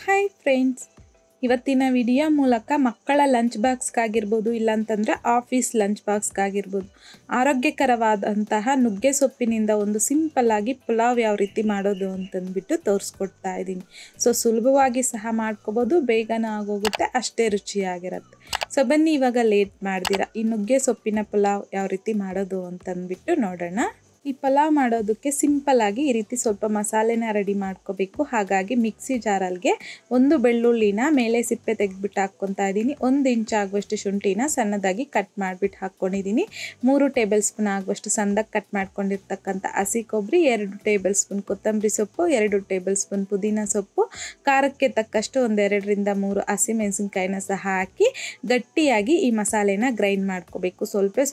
Hi friends, ಇವತ್ತಿನ video ಮೂಲಕ ಮಕ್ಕಳ ಲಂಚ್ ಬಾಕ್ಸ್ಗಾಗಿರ್ಬೋದು, ಇಲ್ಲಾಂತಂದರೆ ಆಫೀಸ್ ಲಂಚ್ ಬಾಕ್ಸ್ಗಾಗಿರ್ಬೋದು ಆರೋಗ್ಯಕರವಾದಂತಹ ನುಗ್ಗೆ ಸೊಪ್ಪಿನಿಂದ ಒಂದು ಸಿಂಪಲ್ಲಾಗಿ ಪುಲಾವ್ ಯಾವ ರೀತಿ ಮಾಡೋದು ಅಂತಂದ್ಬಿಟ್ಟು ತೋರಿಸ್ಕೊಡ್ತಾ ಇದ್ದೀನಿ. ಸೊ ಸುಲಭವಾಗಿ ಸಹ ಮಾಡ್ಕೋಬೋದು, ಬೇಗನ ಆಗೋಗುತ್ತೆ, ಅಷ್ಟೇ ರುಚಿಯಾಗಿರುತ್ತೆ. ಸೊ ಬನ್ನಿ ಇವಾಗ ಲೇಟ್ ಮಾಡ್ದಿರ ಈ ನುಗ್ಗೆ ಸೊಪ್ಪಿನ ಪುಲಾವ್ ಯಾವ ರೀತಿ ಮಾಡೋದು ಅಂತಂದ್ಬಿಟ್ಟು ನೋಡೋಣ. ಈ ಪಲಾವ್ ಮಾಡೋದಕ್ಕೆ ಸಿಂಪಲ್ಲಾಗಿ ಈ ರೀತಿ ಸ್ವಲ್ಪ ಮಸಾಲೆನ ರೆಡಿ ಮಾಡ್ಕೋಬೇಕು. ಹಾಗಾಗಿ ಮಿಕ್ಸಿ ಜಾರಲ್ಗೆ ಒಂದು ಬೆಳ್ಳುಳ್ಳಿನ ಮೇಲೆ ಸಿಪ್ಪೆ ತೆಗೆದ್ಬಿಟ್ಟು ಹಾಕ್ಕೊತಾ ಇದ್ದೀನಿ. 1 ಇಂಚ್ ಆಗುವಷ್ಟು ಶುಂಠಿನ ಸಣ್ಣದಾಗಿ ಕಟ್ ಮಾಡಿಬಿಟ್ಟು ಹಾಕ್ಕೊಂಡಿದ್ದೀನಿ. 3 ಟೇಬಲ್ ಸ್ಪೂನ್ ಆಗುವಷ್ಟು ಸಣ್ಣದಾಗಿ ಕಟ್ ಮಾಡ್ಕೊಂಡಿರ್ತಕ್ಕಂಥ ಹಸಿ ಕೊಬ್ಬರಿ, 2 ಟೇಬಲ್ ಸ್ಪೂನ್ ಕೊತ್ತಂಬರಿ ಸೊಪ್ಪು, 2 ಟೇಬಲ್ ಸ್ಪೂನ್ ಪುದೀನ ಸೊಪ್ಪು, ಖಾರಕ್ಕೆ ತಕ್ಕಷ್ಟು 1 2 ರಿಂದ 3 ಹಸಿಮೆಣಸಿನ್ಕಾಯಿನ ಸಹ ಹಾಕಿ ಗಟ್ಟಿಯಾಗಿ ಈ ಮಸಾಲೆನ ಗ್ರೈಂಡ್ ಮಾಡ್ಕೋಬೇಕು.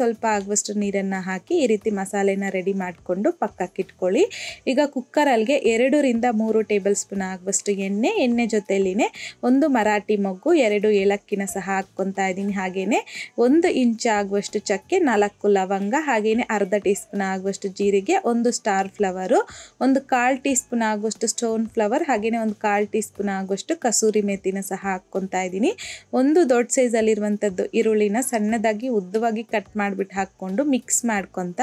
ಸ್ವಲ್ಪ ಆಗುವಷ್ಟು ನೀರನ್ನು ಹಾಕಿ ಈ ರೀತಿ ಮಸಾಲೆನ ರೆಡಿ ಮಾಡಿಕೊಂಡು ಪಕ್ಕಕ್ಕೆ ಇಟ್ಕೊಳ್ಳಿ. ಈಗ ಕುಕ್ಕರಲ್ಲಿಗೆ 2 ರಿಂದ 3 ಟೇಬಲ್ ಸ್ಪೂನ್ ಆಗುವಷ್ಟು ಎಣ್ಣೆ ಜೊತೆಲಿನೇ 1 ಮರಾಠಿ ಮೊಗ್ಗು, 2 ಏಲಕ್ಕಿನ ಸಹ ಹಾಕ್ಕೊತಾ ಇದ್ದೀನಿ. ಹಾಗೇನೆ 1 ಇಂಚ್ ಆಗುವಷ್ಟು ಚಕ್ಕೆ, 4 ಲವಂಗ, ಹಾಗೇನೆ ಅರ್ಧ ಟೀ ಸ್ಪೂನ್ ಆಗುವಷ್ಟು ಜೀರಿಗೆ, 1 ಸ್ಟಾರ್ ಫ್ಲವರು, 1 1/4 ಟೀ ಸ್ಪೂನ್ ಆಗುವಷ್ಟು ಸ್ಟೋನ್ ಫ್ಲವರ್, ಹಾಗೇನೆ 1 1/4 ಟೀ ಸ್ಪೂನ್ ಆಗುವಷ್ಟು ಕಸೂರಿ ಮೇಥಿನ ಸಹ ಹಾಕ್ಕೊತಾ ಇದ್ದೀನಿ. 1 ದೊಡ್ಡ ಸೈಜಲ್ಲಿರುವಂಥದ್ದು ಈರುಳ್ಳಿನ ಸಣ್ಣದಾಗಿ ಉದ್ದವಾಗಿ ಕಟ್ ಮಾಡಿಬಿಟ್ಟು ಹಾಕ್ಕೊಂಡು ಮಿಕ್ಸ್ ಮಾಡ್ಕೊತ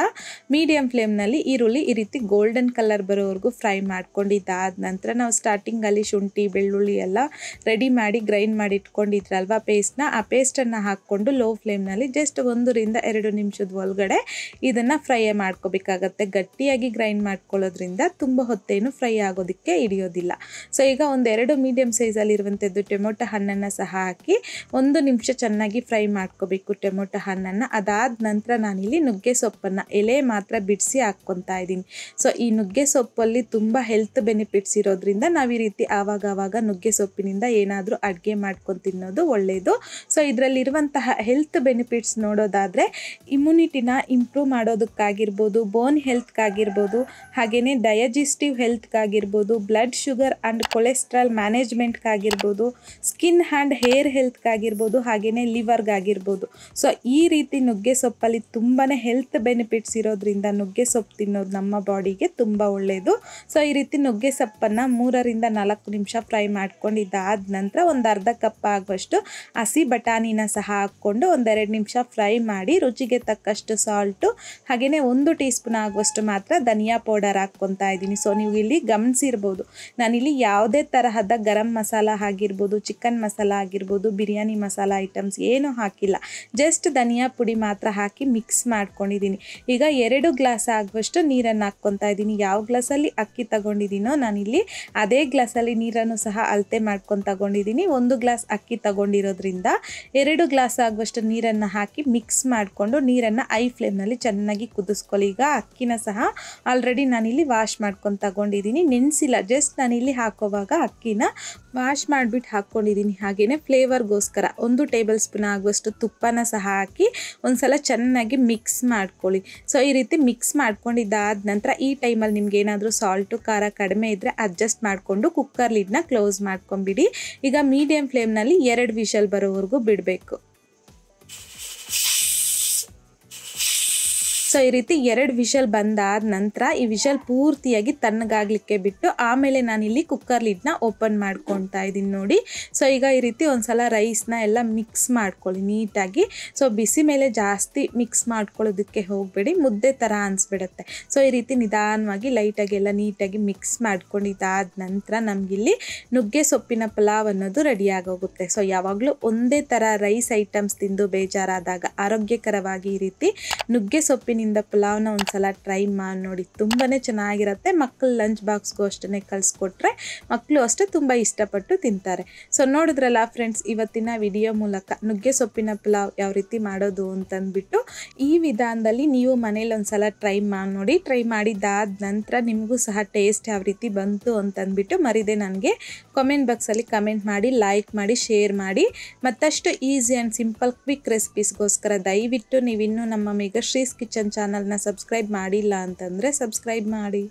ಮೀಡಿಯಂ ಫ್ಲೇಮ್ನಲ್ಲಿ ಈರುಳ್ಳಿ ಈ ರೀತಿ ಗೋಲ್ಡನ್ ಕಲರ್ ಬರೋವರೆಗೂ ಫ್ರೈ ಮಾಡ್ಕೊಂಡಿದ್ದಾದ ನಂತರ ನಾವು ಸ್ಟಾರ್ಟಿಂಗಲ್ಲಿ ಶುಂಠಿ ಬೆಳ್ಳುಳ್ಳಿ ಎಲ್ಲ ರೆಡಿ ಮಾಡಿ ಗ್ರೈಂಡ್ ಮಾಡಿ ಇಟ್ಕೊಂಡಿದ್ರಲ್ವ ಪೇಸ್ಟ್ನ, ಆ ಪೇಸ್ಟನ್ನು ಹಾಕ್ಕೊಂಡು ಲೋ ಫ್ಲೇಮ್ನಲ್ಲಿ ಜಸ್ಟ್ 1 ರಿಂದ 2 ನಿಮಿಷದ ಒಳಗಡೆ ಇದನ್ನು ಫ್ರೈ ಮಾಡ್ಕೋಬೇಕಾಗತ್ತೆ. ಗಟ್ಟಿಯಾಗಿ ಗ್ರೈಂಡ್ ಮಾಡ್ಕೊಳ್ಳೋದ್ರಿಂದ ತುಂಬ ಹೊತ್ತೇನು ಫ್ರೈ ಆಗೋದಕ್ಕೆ ಹಿಡಿಯೋದಿಲ್ಲ. ಸೊ ಈಗ 1-2 ಮೀಡಿಯಂ ಸೈಜಲ್ಲಿರುವಂಥದ್ದು ಟೊಮೊಟೊ ಹಣ್ಣನ್ನು ಸಹ ಹಾಕಿ 1 ನಿಮಿಷ ಚೆನ್ನಾಗಿ ಫ್ರೈ ಮಾಡ್ಕೋಬೇಕು ಟೊಮೊಟೊ ಹಣ್ಣನ್ನು. ಅದಾದ ನಂತರ ನಾನಿಲ್ಲಿ ನುಗ್ಗೆ ಸೊಪ್ಪನ್ನು ಎಲೆ ಮಾತ್ರ ಬಿಡಿಸಿ ಹಾಕ್ಕೊತಾ ಇದ್ದೀನಿ. ಸೊ ಈ ನುಗ್ಗೆ ಸೊಪ್ಪಲ್ಲಿ ತುಂಬ ಹೆಲ್ತ್ ಬೆನಿಫಿಟ್ಸ್ ಇರೋದ್ರಿಂದ ನಾವು ಈ ರೀತಿ ಆವಾಗ ನುಗ್ಗೆ ಸೊಪ್ಪಿನಿಂದ ಏನಾದರೂ ಅಡುಗೆ ಮಾಡ್ಕೊಂಡು ತಿನ್ನೋದು ಒಳ್ಳೆಯದು. ಸೊ ಇದರಲ್ಲಿರುವಂತಹ ಹೆಲ್ತ್ ಬೆನಿಫಿಟ್ಸ್ ನೋಡೋದಾದರೆ ಇಮ್ಯುನಿಟಿನ ಇಂಪ್ರೂವ್ ಮಾಡೋದಕ್ಕಾಗಿರ್ಬೋದು, ಬೋನ್ ಹೆಲ್ತ್ಗಾಗಿರ್ಬೋದು, ಹಾಗೆಯೇ ಡೈಜೆಸ್ಟಿವ್ ಹೆಲ್ತ್ಗಾಗಿರ್ಬೋದು, ಬ್ಲಡ್ ಶುಗರ್ ಆ್ಯಂಡ್ ಕೊಲೆಸ್ಟ್ರಾಲ್ ಮ್ಯಾನೇಜ್ಮೆಂಟ್ಗಾಗಿರ್ಬೋದು, ಸ್ಕಿನ್ ಆ್ಯಂಡ್ ಹೇರ್ ಹೆಲ್ತ್ಗಾಗಿರ್ಬೋದು, ಹಾಗೆಯೇ ಲಿವರ್ಗಾಗಿರ್ಬೋದು. ಸೊ ಈ ರೀತಿ ನುಗ್ಗೆ ಸೊಪ್ಪಲ್ಲಿ ತುಂಬಾ ಹೆಲ್ತ್ ಬೆನಿಫಿಟ್ಸ್ ಇರೋದ್ರಿಂದ ನುಗ್ಗೆ ಸೊಪ್ಪು ತಿನ್ನೋದು ನಮ್ಮ ಬಾಡಿಗೆ ತುಂಬ ಒಳ್ಳೆಯದು. ಸೊ ಈ ರೀತಿ ನುಗ್ಗೆ ಸೊಪ್ಪನ್ನು 3 ರಿಂದ 4 ನಿಮಿಷ ಫ್ರೈ ಮಾಡ್ಕೊಂಡಿದ್ದಾದ ನಂತರ 1 ಅರ್ಧ ಕಪ್ ಆಗುವಷ್ಟು ಹಸಿ ಬಟಾಣಿನ ಸಹ ಹಾಕ್ಕೊಂಡು 1-2 ನಿಮಿಷ ಫ್ರೈ ಮಾಡಿ ರುಚಿಗೆ ತಕ್ಕಷ್ಟು ಸಾಲ್ಟು, ಹಾಗೆಯೇ 1 ಟೀ ಸ್ಪೂನ್ ಆಗುವಷ್ಟು ಮಾತ್ರ ಧನಿಯಾ ಪೌಡರ್ ಹಾಕ್ಕೊತಾ ಇದ್ದೀನಿ. ಸೊ ನೀವು ಇಲ್ಲಿ ಗಮನಿಸಿರ್ಬೋದು, ನಾನಿಲ್ಲಿ ಯಾವುದೇ ತರಹದ ಗರಂ ಮಸಾಲ ಆಗಿರ್ಬೋದು, ಚಿಕನ್ ಮಸಾಲ ಆಗಿರ್ಬೋದು, ಬಿರಿಯಾನಿ ಮಸಾಲ ಐಟಮ್ಸ್ ಏನೂ ಹಾಕಿಲ್ಲ, ಜಸ್ಟ್ ಧನಿಯಾ ಪುಡಿ ಮಾತ್ರ ಹಾಕಿ ಮಿಕ್ಸ್ ಮಾಡ್ಕೊಂಡಿದ್ದೀನಿ. ಈಗ 2 ಗ್ಲಾಸ್ ಆಗುವಷ್ಟು ನೀರನ್ನು ಹಾಕ್ಕೊತಾ ಇದ್ದೀನಿ. ಯಾವ ಗ್ಲಾಸಲ್ಲಿ ಅಕ್ಕಿ ತಗೊಂಡಿದ್ದೀನೋ ನಾನಿಲ್ಲಿ ಅದೇ ಗ್ಲಾಸಲ್ಲಿ ನೀರನ್ನು ಸಹ ಅಳತೆ ಮಾಡ್ಕೊಂಡು ತಗೊಂಡಿದ್ದೀನಿ. 1 ಗ್ಲಾಸ್ ಅಕ್ಕಿ ತಗೊಂಡಿರೋದ್ರಿಂದ 2 ಗ್ಲಾಸ್ ಆಗುವಷ್ಟು ನೀರನ್ನು ಹಾಕಿ ಮಿಕ್ಸ್ ಮಾಡಿಕೊಂಡು ನೀರನ್ನು ಐ ಫ್ಲೇಮ್ನಲ್ಲಿ ಚೆನ್ನಾಗಿ ಕುದಿಸ್ಕೊಳ್ಳಿ. ಈಗ ಅಕ್ಕಿನ ಸಹ ಆಲ್ರೆಡಿ ನಾನಿಲ್ಲಿ ವಾಶ್ ಮಾಡ್ಕೊಂಡು ತಗೊಂಡಿದ್ದೀನಿ, ನೆನೆಸಿಲ್ಲ, ಜಸ್ಟ್ ನಾನಿಲ್ಲಿ ಹಾಕೋವಾಗ ಅಕ್ಕಿನ ವಾಶ್ ಮಾಡಿಬಿಟ್ಟು ಹಾಕ್ಕೊಂಡಿದ್ದೀನಿ. ಹಾಗೆಯೇ ಫ್ಲೇವರ್ಗೋಸ್ಕರ 1 ಟೇಬಲ್ ಸ್ಪೂನ್ ಆಗುವಷ್ಟು ತುಪ್ಪನ ಸಹ ಹಾಕಿ ಒಂದ್ಸಲ ಚೆನ್ನಾಗಿ ಮಿಕ್ಸ್ ಮಾಡ್ಕೊಳ್ಳಿ. ಸೊ ಈ ರೀತಿ ಮಿಕ್ಸ್ ಮಾಡ್ಕೊಂಡಿದ್ದಾದ ನಂತರ ಈ ಟೈಮಲ್ಲಿ ನಿಮ್ಗೆ ಏನಾದರೂ ಸಾಲ್ಟು ಖಾರ ಕಡಿಮೆ ಇದ್ದರೆ ಅಡ್ಜಸ್ಟ್ ಮಾಡಿಕೊಂಡು ಕುಕ್ಕರ್ ಲಿಡ್ನ ಕ್ಲೋಸ್ ಮಾಡ್ಕೊಂಬಿಡಿ. ಈಗ ಮೀಡಿಯಂ ಫ್ಲೇಮ್ನಲ್ಲಿ 2 ವಿಷಲ್ ಬರೋವರೆಗೂ ಬಿಡಬೇಕು. ಸೊ ಈ ರೀತಿ 2 ವಿಷಲ್ ಬಂದಾದ ನಂತರ ಈ ವಿಷಲ್ ಪೂರ್ತಿಯಾಗಿ ತಣ್ಣಗಾಗಲಿಕ್ಕೆ ಬಿಟ್ಟು ಆಮೇಲೆ ನಾನಿಲ್ಲಿ ಕುಕ್ಕರ್ ಲಿಡ್ನ ಓಪನ್ ಮಾಡ್ಕೊತಾ ಇದ್ದೀನಿ ನೋಡಿ. ಸೊ ಈಗ ಈ ರೀತಿ ಒಂದ್ಸಲ ರೈಸ್ನ ಎಲ್ಲ ಮಿಕ್ಸ್ ಮಾಡ್ಕೊಳ್ಳಿ ನೀಟಾಗಿ. ಸೊ ಬಿಸಿ ಮೇಲೆ ಜಾಸ್ತಿ ಮಿಕ್ಸ್ ಮಾಡ್ಕೊಳ್ಳೋದಕ್ಕೆ ಹೋಗಬೇಡಿ, ಮುದ್ದೆ ಥರ ಅನಿಸ್ಬಿಡುತ್ತೆ. ಸೊ ಈ ರೀತಿ ನಿಧಾನವಾಗಿ ಲೈಟಾಗಿ ಎಲ್ಲ ನೀಟಾಗಿ ಮಿಕ್ಸ್ ಮಾಡ್ಕೊಂಡಿದ್ದಾದ ನಂತರ ನಮಗಿಲ್ಲಿ ನುಗ್ಗೆ ಸೊಪ್ಪಿನ ಪಲಾವ್ ಅನ್ನೋದು ರೆಡಿಯಾಗೋಗುತ್ತೆ. ಸೊ ಯಾವಾಗಲೂ ಒಂದೇ ಥರ ರೈಸ್ ಐಟಮ್ಸ್ ತಿಂದು ಬೇಜಾರಾದಾಗ ಆರೋಗ್ಯಕರವಾಗಿ ಈ ರೀತಿ ನುಗ್ಗೆ ಸೊಪ್ಪಿನಿಂದ ಪಲಾವ್ನ ಒಂದ್ಸಲ ಟ್ರೈ ಮಾಡಿ ನೋಡಿ, ತುಂಬಾ ಚೆನ್ನಾಗಿರುತ್ತೆ. ಮಕ್ಕಳು ಲಂಚ್ ಬಾಕ್ಸ್ಗೂ ಅಷ್ಟೇ ಕಳಿಸ್ಕೊಟ್ರೆ ಮಕ್ಕಳು ಅಷ್ಟೇ ತುಂಬ ಇಷ್ಟಪಟ್ಟು ತಿಂತಾರೆ. ಸೊ ನೋಡಿದ್ರಲ್ಲ ಫ್ರೆಂಡ್ಸ್, ಇವತ್ತಿನ ವಿಡಿಯೋ ಮೂಲಕ ನುಗ್ಗೆ ಸೊಪ್ಪಿನ ಪಲಾವ್ ಯಾವ ರೀತಿ ಮಾಡೋದು ಅಂತಂದ್ಬಿಟ್ಟು ಈ ವಿಧಾನದಲ್ಲಿ ನೀವು ಮನೇಲಿ ಒಂದ್ಸಲ ಟ್ರೈ ಮಾಡಿ ನೋಡಿ. ಟ್ರೈ ಮಾಡಿದ್ದಾದ ನಂತರ ನಿಮಗೂ ಸಹ ಟೇಸ್ಟ್ ಯಾವ ರೀತಿ ಬಂತು ಅಂತಂದ್ಬಿಟ್ಟು ಮರಿದೆ ನನಗೆ ಕಾಮೆಂಟ್ ಬಾಕ್ಸಲ್ಲಿ ಕಮೆಂಟ್ ಮಾಡಿ, ಲೈಕ್ ಮಾಡಿ, ಶೇರ್ ಮಾಡಿ. ಮತ್ತಷ್ಟು ಈಸಿ ಆ್ಯಂಡ್ ಸಿಂಪಲ್ ಕ್ವಿಕ್ ರೆಸಿಪೀಸ್ಗೋಸ್ಕರ ದಯವಿಟ್ಟು ನೀವಿನ್ನೂ ನಮ್ಮ ಮೆಗಾಶ್ರೀಸ್ ಕಿಚನ್ ಚಾನಲ್ನ ಸಬ್ಸ್ಕ್ರೈಬ್ ಮಾಡಿಲ್ಲ ಅಂತಂದರೆ ಸಬ್ಸ್ಕ್ರೈಬ್ ಮಾಡಿ.